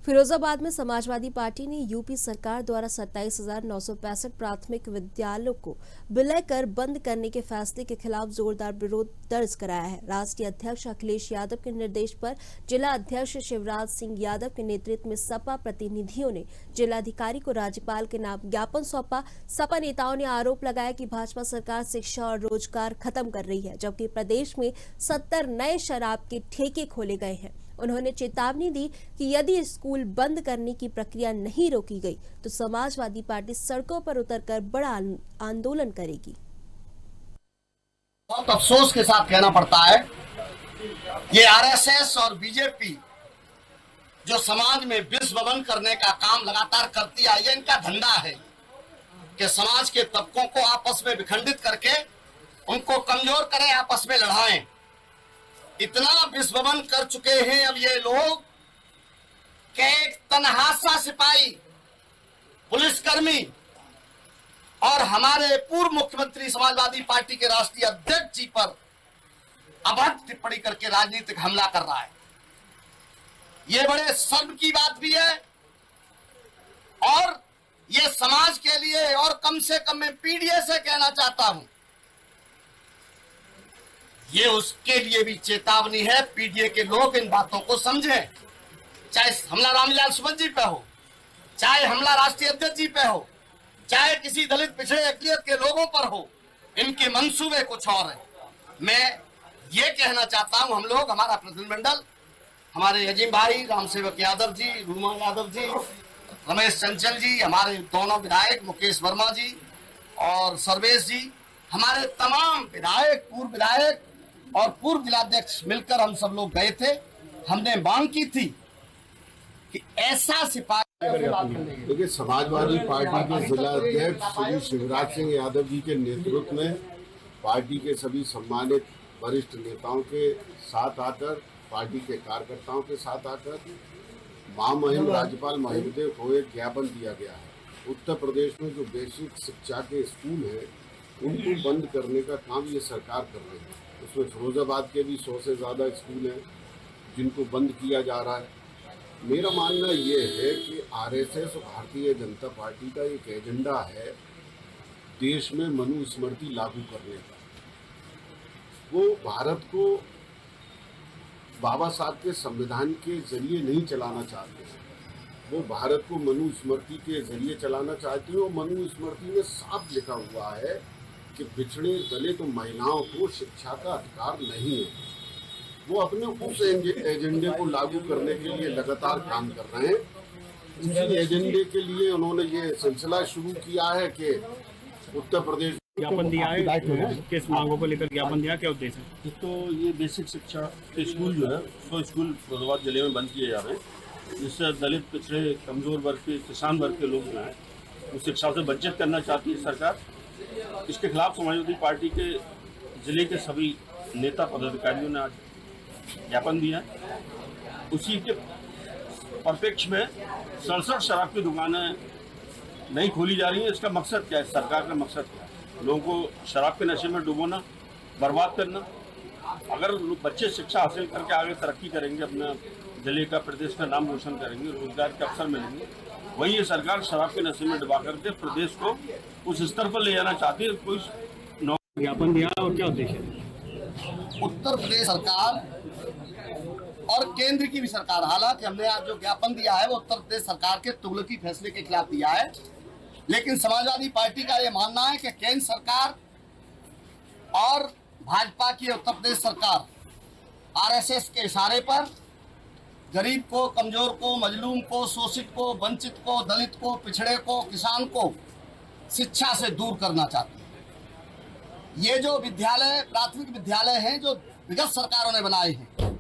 फिरोजाबाद में समाजवादी पार्टी ने यूपी सरकार द्वारा 27,965 प्राथमिक विद्यालयों को विलय कर बंद करने के फैसले के खिलाफ जोरदार विरोध दर्ज कराया है। राष्ट्रीय अध्यक्ष अखिलेश यादव के निर्देश पर जिला अध्यक्ष शिवराज सिंह यादव के नेतृत्व में सपा प्रतिनिधियों ने जिलाधिकारी को राज्यपाल के नाम ज्ञापन सौंपा। सपा नेताओं ने आरोप लगाया कि भाजपा सरकार शिक्षा और रोजगार खत्म कर रही है, जबकि प्रदेश में 70 नए शराब के ठेके खोले गए हैं। उन्होंने चेतावनी दी कि यदि स्कूल बंद करने की प्रक्रिया नहीं रोकी गई तो समाजवादी पार्टी सड़कों पर उतरकर बड़ा आंदोलन करेगी। बहुत अफसोस के साथ कहना पड़ता है, ये आरएसएस और बीजेपी जो समाज में विषवमन करने का काम लगातार करती आई है, इनका धंधा है कि समाज के तबकों को आपस में विखंडित करके उनको कमजोर करें, आपस में लड़ाएं। इतना विषवमन कर चुके हैं अब ये लोग कि एक तनहासा सिपाही, पुलिसकर्मी और हमारे पूर्व मुख्यमंत्री समाजवादी पार्टी के राष्ट्रीय अध्यक्ष जी पर अभद्र टिप्पणी करके राजनीतिक हमला कर रहा है। ये बड़े शर्म की बात भी है और ये समाज के लिए, और कम से कम मैं पीडीए से कहना चाहता हूं, ये उसके लिए भी चेतावनी है। पीडीए के लोग इन बातों को समझें। चाहे हमला रामलाल सुमन जी पे हो, चाहे हमला राष्ट्रीय अध्यक्ष जी पे हो, चाहे किसी दलित पिछड़े अकलियत के लोगों पर हो, इनके मंसूबे कुछ और है। मैं ये कहना चाहता हूं, हम लोग, हमारा प्रतिनिधिमंडल, हमारे अजीम भाई राम सेवक यादव जी, रूमा यादव जी, रमेश चंचल जी, हमारे दोनों विधायक मुकेश वर्मा जी और सर्वेश जी, हमारे तमाम विधायक, पूर्व विधायक और पूर्व जिलाध्यक्ष मिलकर हम सब लोग गए थे। हमने मांग की थी कि ऐसा सिपाही, देखिए, समाजवादी पार्टी के जिला अध्यक्ष श्री शिवराज सिंह यादव जी के नेतृत्व में पार्टी के सभी सम्मानित वरिष्ठ नेताओं के साथ आकर, पार्टी के कार्यकर्ताओं के साथ आकर महामहिम राज्यपाल महोदय को एक ज्ञापन दिया गया है। उत्तर प्रदेश में जो बेसिक शिक्षा के स्कूल हैं उनको बंद करने का काम ये सरकार कर रही है। उसमें फिरोजाबाद के भी 100 से ज़्यादा स्कूल हैं जिनको बंद किया जा रहा है। मेरा मानना ये है कि आरएसएस और भारतीय जनता पार्टी का एक एजेंडा है देश में मनुस्मृति लागू करने का। वो भारत को बाबा साहब के संविधान के जरिए नहीं चलाना चाहते हैं, वो भारत को मनुस्मृति के जरिए चलाना चाहते हैं। और मनुस्मृति में साफ लिखा हुआ है कि पिछड़े दलित तो महिलाओं को शिक्षा का अधिकार नहीं है। वो अपने उस एजेंडे को लागू करने के लिए लगातार काम कर रहे हैं। उसी एजेंडे के लिए उन्होंने ये सिलसिला शुरू किया है कि उत्तर प्रदेश ज्ञापन दिया है, किस मांगों को लेकर ज्ञापन दिया, क्या उद्देश्य है? तो ये बेसिक शिक्षा के स्कूल जो है, 100 स्कूल फिरोजाबाद जिले में बंद किए जा रहे हैं, जिससे दलित, पिछड़े, कमजोर वर्ग के, किसान वर्ग के लोग जो हैं वो शिक्षा से वंचित करना चाहती है सरकार। इसके खिलाफ समाजवादी पार्टी के जिले के सभी नेता पदाधिकारियों ने आज ज्ञापन दिया है। उसी के परिप्रेक्ष्य में 67 शराब की दुकानें नहीं खोली जा रही हैं। इसका मकसद क्या है? सरकार का मकसद क्या है? लोगों को शराब के नशे में डुबोना, बर्बाद करना। अगर बच्चे शिक्षा हासिल करके आगे तरक्की करेंगे, अपना जिले का, प्रदेश का नाम रोशन करेंगे, रोजगार के अवसर मिलेंगे, वहीं ये सरकार शराब के नशे में डुबा करके प्रदेश को उस स्तर पर ले जाना चाहती है। कोई ज्ञापन दिया और क्या उद्देश्य है? उत्तर प्रदेश सरकार और केंद्र की भी सरकार, हालांकि हमने आज जो ज्ञापन दिया है वो उत्तर प्रदेश सरकार के तुगलकी फैसले के खिलाफ दिया है, लेकिन समाजवादी पार्टी का ये मानना है कि केंद्र सरकार और भाजपा की उत्तर प्रदेश सरकार आरएसएस के इशारे पर गरीब को, कमजोर को, मजलूम को, शोषित को, वंचित को, दलित को, पिछड़े को, किसान को शिक्षा से दूर करना चाहती है। ये जो विद्यालय, प्राथमिक विद्यालय हैं जो विगत सरकारों ने बनाए हैं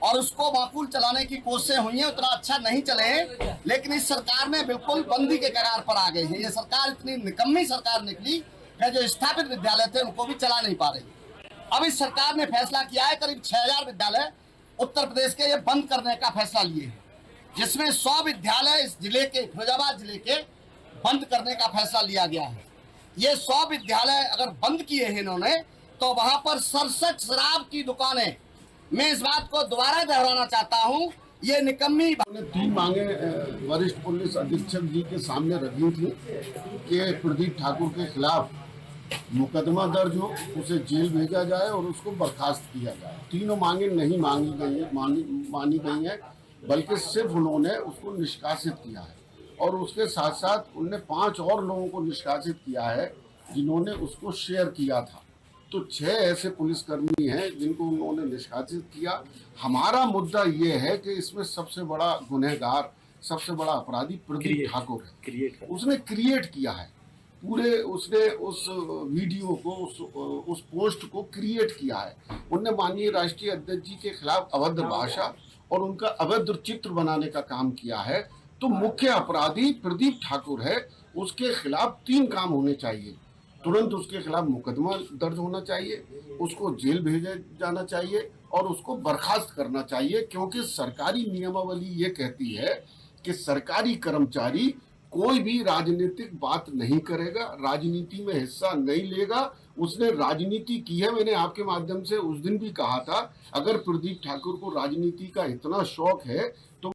और उसको माकूल चलाने की कोशिशें हुई हैं, उतना अच्छा नहीं चले हैं, लेकिन इस सरकार में बिल्कुल बंदी के कगार पर आ गए हैं। ये सरकार इतनी निकम्मी सरकार निकली है, जो स्थापित विद्यालय थे उनको भी चला नहीं पा रही। अब इस सरकार ने फैसला किया है, करीब 6000 विद्यालय उत्तर प्रदेश के ये बंद करने का फैसला लिए हैं, जिसमें 100 विद्यालय इस जिले के, फिरोजाबाद जिले के, बंद करने का फैसला लिया गया है। ये 100 विद्यालय अगर बंद किए हैं इन्होंने, तो वहां पर 67 शराब की दुकानें, मैं इस बात को दोबारा दोहराना चाहता हूं ये निकम्मी उन्होंने 3 मांगे वरिष्ठ पुलिस अधीक्षक जी के सामने रखी थी कि प्रदीप ठाकुर के खिलाफ मुकदमा दर्ज हो, उसे जेल भेजा जाए और उसको बर्खास्त किया जाए। तीनों मांगे नहीं मानी गई हैं, बल्कि सिर्फ उन्होंने उसको निष्कासित किया है और उसके साथ साथ उनने 5 और लोगों को निष्कासित किया है जिन्होंने उसको शेयर किया था। तो 6 ऐसे पुलिसकर्मी हैं जिनको उन्होंने निष्कासित किया। हमारा मुद्दा ये है कि इसमें सबसे बड़ा गुनहगार, सबसे बड़ा अपराधी प्रदीप ठाकुर है। उसने क्रिएट किया है पूरे, उसने उस वीडियो को, उस पोस्ट को क्रिएट किया है। उनने माननीय राष्ट्रीय अध्यक्ष जी के खिलाफ अभद्र भाषा और उनका अभद्र चित्र बनाने का काम किया है। तो मुख्य अपराधी प्रदीप ठाकुर है, उसके खिलाफ 3 काम होने चाहिए। तुरंत उसके खिलाफ मुकदमा दर्ज होना चाहिए, उसको जेल भेजा जाना चाहिए और उसको बर्खास्त करना चाहिए, क्योंकि सरकारी नियमावली ये कहती है कि सरकारी कर्मचारी कोई भी राजनीतिक बात नहीं करेगा, राजनीति में हिस्सा नहीं लेगा। उसने राजनीति की है, मैंने आपके माध्यम से उस दिन भी कहा था, अगर प्रदीप ठाकुर को राजनीति का इतना शौक है तो